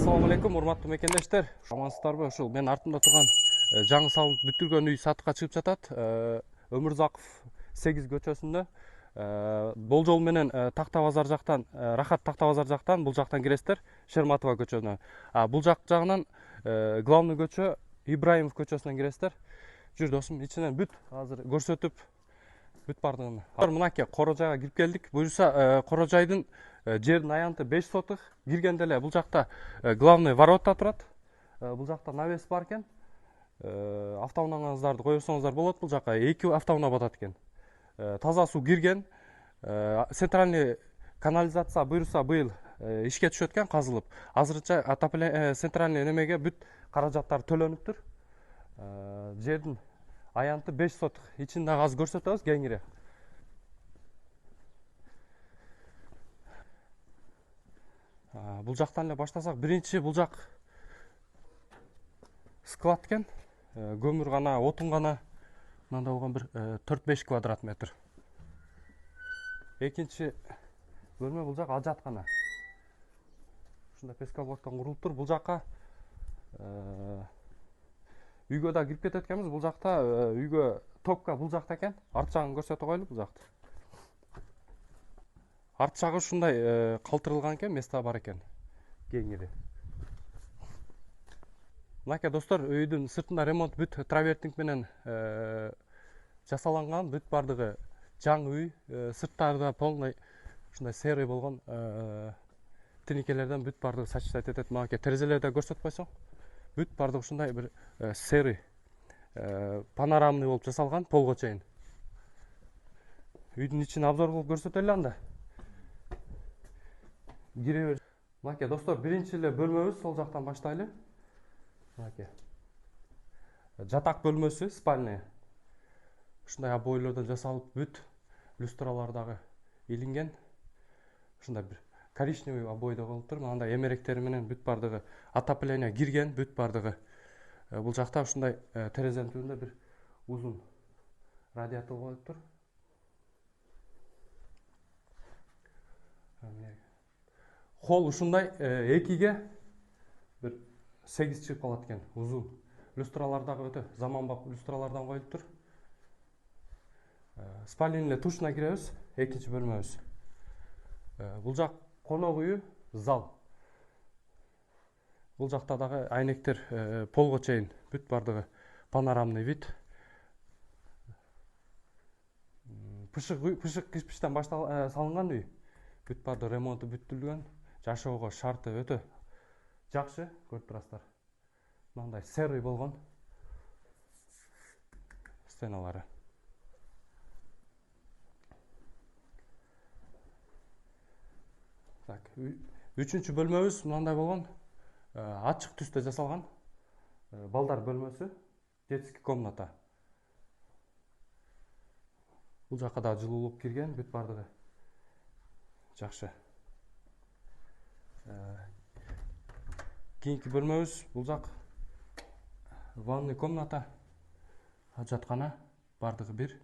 Assalamu alaikum, урматтуу мекендештер. Амансыздарбы? Ушул мен артымда турган жаңы салынып бүтүргөн үй сатыкка чыгып жатат. Өмүрзаков 8 көчөсүндө. Болжол менен Такта базар жактан, Рахат Такта базар жактан, бул жактан киресиздер Шерматова көчөнө. Бул жак жагынан главный көчө Ибраимов көчөсүнөн киресиздер. Жүр досум, ичинен бүт азыр көрсөтүп бүт бардыгын. Мынакей корожайга кирип келдик. Буюрса корожайдын жердин аянты 5 сотых. Киргенде эле бул жакта главный ворота турат. Бул жакта навес бар экен. Автоунааңыздарды койсоңуздар болот. Бул жака 2 автоунаа батат экен. Таза суу кирген. Центральный канализация буюрса быйыл ишке түшөт экен, казылып. Азырынча отопление центральный немеге бүт каражаттар төлөнүптүр. Жердин аянты 5 сотых. Ичинде аз көрсөтөбүз кеңири. Бул жактан эле баштасак, биринчи бул жак склад экен. Көмүр гана, отун гана. Мында болгон бир 4-5 квадрат метр. Экинчи бөлмө бул жак ажаткана. Ушундай пескоблоктон курулуптур. Бул жакка үйгө да кирип кетет экенбиз. Бул жакта үйгө топка бул жакта экен. Арт жагын көрсөтө коелу бул жакты. Арт жагы ушундай калтырылган экен, места бар экен. Кеңири. Мынакей достор, үйдүн сыртында ремонт бүт травертинг менен жасаланган, бүт бардыгы жаңы үй. Сырттарда полный ушундай серый болгон тиникелерден бүт бардыгы сочетать этет. Мынакей терезелерде көрсөтүп койсоң, бүт бардыгы ушундай бир серый панорамный болуп жасалган полго чейин. Үйдүн ичин обзор кылып көрсөтөлү анда. Кире бер. Мынакей достор, биринчи эле бөлмөбүз, сол жактан баштайлы. Мынакей. Жатак бөлмөсү, спальня. Ушундай обойлордон жасалып, бүт люстралар дагы илинген. Ушундай бир коричневый обойдо болуп тур. Мындай эмеректери менен бүт бардыгы отопление кирген, бүт бардыгы. Бул жакта ушундай терезенин түбүндө бир узун радиатор коюп тур. Холл ушундай 2ге бир 8 чыгып калат экен, узун. Люстралар дагы өтө заманбап люстралардан коюлуп тур. Спальня эле тушуна киребиз, экинчи бөлмөбүз. Бул жак конок үйү, зал. Бул жакта дагы айнектер полго чейин бүт бардыгы панорамный вид. Пышык кирпичтен салынган үй. Бүт бардыгы ремонту бүттүрүлгөн. Жашоого шарты өтө жакшы, көрүп турасыздар. Мындай серый болгон стеналары. Так, үчүнчү бөлмөбүз мындай болгон. Ачык түстө жасалган. Балдар бөлмөсү, детский комната. Бул жакка да жылуулук кирген, бүт бардыгы жакшы. Кийинки бөлмөбүз бул жак ванный комната, ажаткана, бардыгы бир.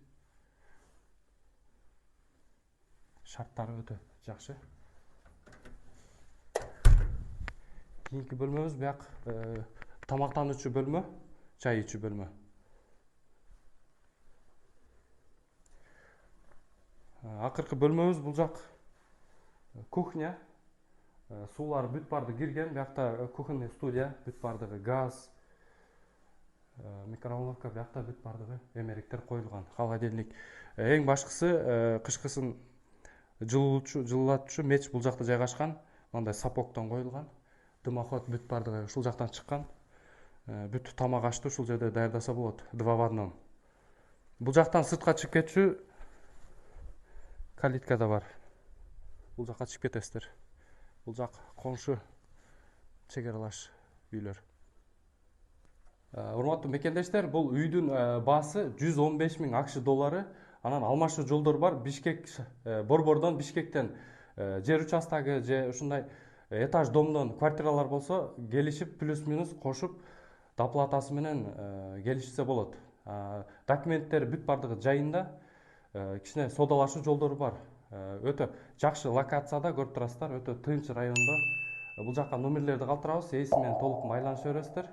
Шарттары өтө жакшы. Кийинки бөлмөбүз бияк тамактануучу бөлмө, чай ичүү бөлмө. Акыркы бөлмөбүз бул жак кухня. Суулар бүт барды кирген, биякта кухонный студия, бүт бардыгы газ, микроволновка, биякта бүт бардыгы эмеректер коюлган, холодильник. Эң башкысы кышкысын жылуулатчу меч бул жакта жайгашкан, мындай сапоктон коюлган. Дымоход бүт бардыгы ушул жактан чыккан. Бүт тамак ашты ушул жерде даярдаса болот, 2 в 1. Бул жактан сыртка чыгып кетчү калитка да бар. Бул жакка чыгып кетесиздер. Бул жак коңшу чек аралаш үйлөр. Урматтуу мекендештер, бул үйдүн баасы 115 000 акш доллары. Анан алмашуу жолдор бар. Бишкек, Борбордон, Бишкектен жер участогу же ушундай этаж домдон квартиралар болсо, келишип плюс-минус кошуп доплатасы менен келишсе болот. Документтер бүт бардыгы жайында. Кичине соодалашуу жолдору бар. Өтө жакшы локацияда көрүп турасыздар, өтө тынч райондо бул жакка номерлерди калтырабыз, ээси менен толук байланыша бересиздер.